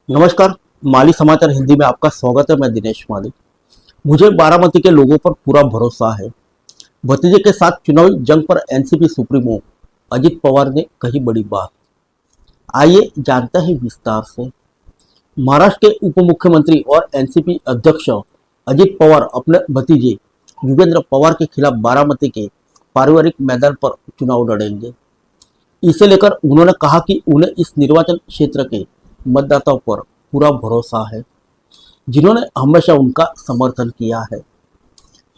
नमस्कार। माली समाचार हिंदी में आपका स्वागत है। मैं दिनेश माली। मुझे बारामती के लोगों पर पूरा भरोसा है। भतीजे के साथ चुनावी जंग पर एनसीपी सुप्रीमो अजित पवार ने कही बड़ी बात। आइए जानते हैं विस्तार से। महाराष्ट्र के उप मुख्यमंत्री और एनसीपी अध्यक्ष अजित पवार अपने भतीजे युगेंद्र पवार के खिलाफ बारामती के पारिवारिक मैदान पर चुनाव लड़ेंगे। इसे लेकर उन्होंने कहा कि उन्हें इस निर्वाचन क्षेत्र के मतदाताओं पर पूरा भरोसा है, जिन्होंने हमेशा उनका समर्थन किया है।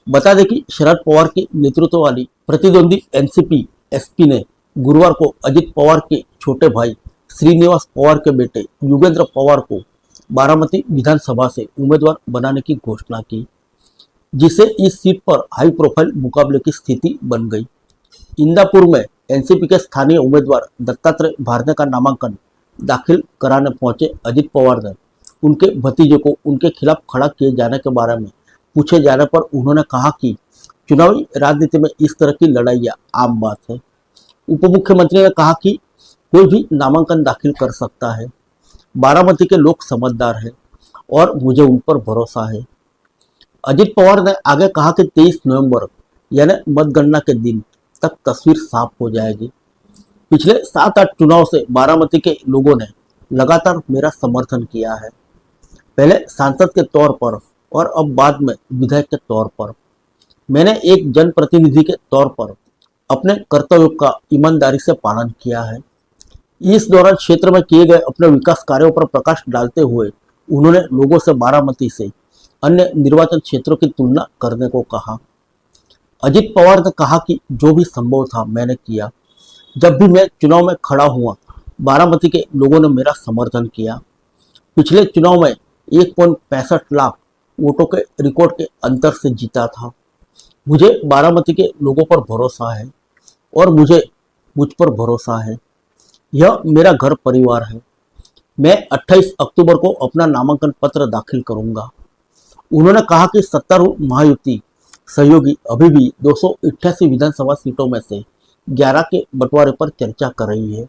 बता दें कि शरद पवार के नेतृत्व वाली प्रतिद्वंदी एनसीपी एसपी ने गुरुवार को अजित पवार के छोटे भाई श्रीनिवास पवार के बेटे युगेंद्र पवार को बारामती विधानसभा से उम्मीदवार बनाने की घोषणा की, जिससे इस सीट पर हाई प्रोफाइल मुकाबले की स्थिति बन गई। इंदापुर में एनसीपी के स्थानीय उम्मीदवार दत्तात्रेय भारने का नामांकन दाखिल कराने पहुंचे अजित पवार ने उनके भतीजे को उनके खिलाफ खड़ा किए जाने के बारे में पूछे जाने पर उन्होंने कहा कि चुनावी राजनीति में इस तरह की लड़ाइयां आम बात है। उप मुख्यमंत्री ने कहा कि कोई भी नामांकन दाखिल कर सकता है। बारामती के लोग समझदार हैं और मुझे उन पर भरोसा है। अजित पवार ने आगे कहा कि 23 नवंबर यानी मतगणना के दिन तक तस्वीर साफ हो जाएगी। पिछले 7-8 चुनाव से बारामती के लोगों ने लगातार मेरा समर्थन किया है, पहले सांसद के तौर पर और अब बाद में विधायक के तौर पर। मैंने एक जनप्रतिनिधि के तौर पर अपने कर्तव्यों का ईमानदारी से पालन किया है। इस दौरान क्षेत्र में किए गए अपने विकास कार्यों पर प्रकाश डालते हुए उन्होंने लोगों से बारामती से अन्य निर्वाचन क्षेत्रों की तुलना करने को कहा। अजित पवार ने कहा कि जो भी संभव था मैंने किया। जब भी मैं चुनाव में खड़ा हुआ, बारामती के लोगों ने मेरा समर्थन किया। पिछले चुनाव में 1.65 लाख वोटों के रिकॉर्ड के अंतर से जीता था। मुझे बारामती के लोगों पर भरोसा है और मुझ पर भरोसा है। यह मेरा घर परिवार है। मैं 28 अक्टूबर को अपना नामांकन पत्र दाखिल करूंगा। उन्होंने कहा कि सत्तारूढ़ महायुति सहयोगी अभी भी 288 विधानसभा सीटों में से 11 के बंटवारे पर चर्चा कर रही है।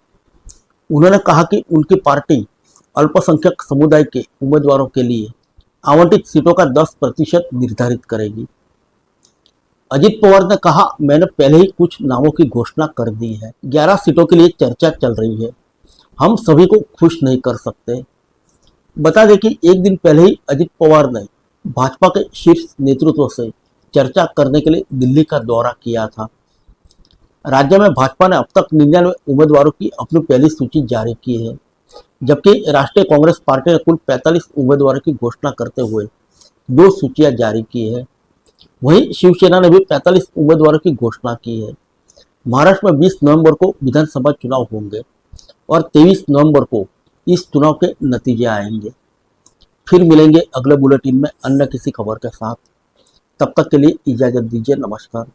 उन्होंने कहा कि उनकी पार्टी अल्पसंख्यक समुदाय के उम्मीदवारों के लिए आवंटित सीटों का 10% निर्धारित करेगी। अजित पवार ने कहा, मैंने पहले ही कुछ नामों की घोषणा कर दी है। 11 सीटों के लिए चर्चा चल रही है। हम सभी को खुश नहीं कर सकते। बता दें कि एक दिन पहले ही अजित पवार ने भाजपा के शीर्ष नेतृत्व से चर्चा करने के लिए दिल्ली का दौरा किया था। राज्य में भाजपा ने अब तक 99 उम्मीदवारों की अपनी पहली सूची जारी की है, जबकि राष्ट्रीय कांग्रेस पार्टी ने कुल 45 उम्मीदवारों की घोषणा करते हुए 2 सूचियां जारी की है। वहीं शिवसेना ने भी 45 उम्मीदवारों की घोषणा की है। महाराष्ट्र में 20 नवंबर को विधानसभा चुनाव होंगे और 23 नवंबर को इस चुनाव के नतीजे आएंगे। फिर मिलेंगे अगले बुलेटिन में अन्य किसी खबर के साथ। तब तक के लिए इजाजत दीजिए। नमस्कार।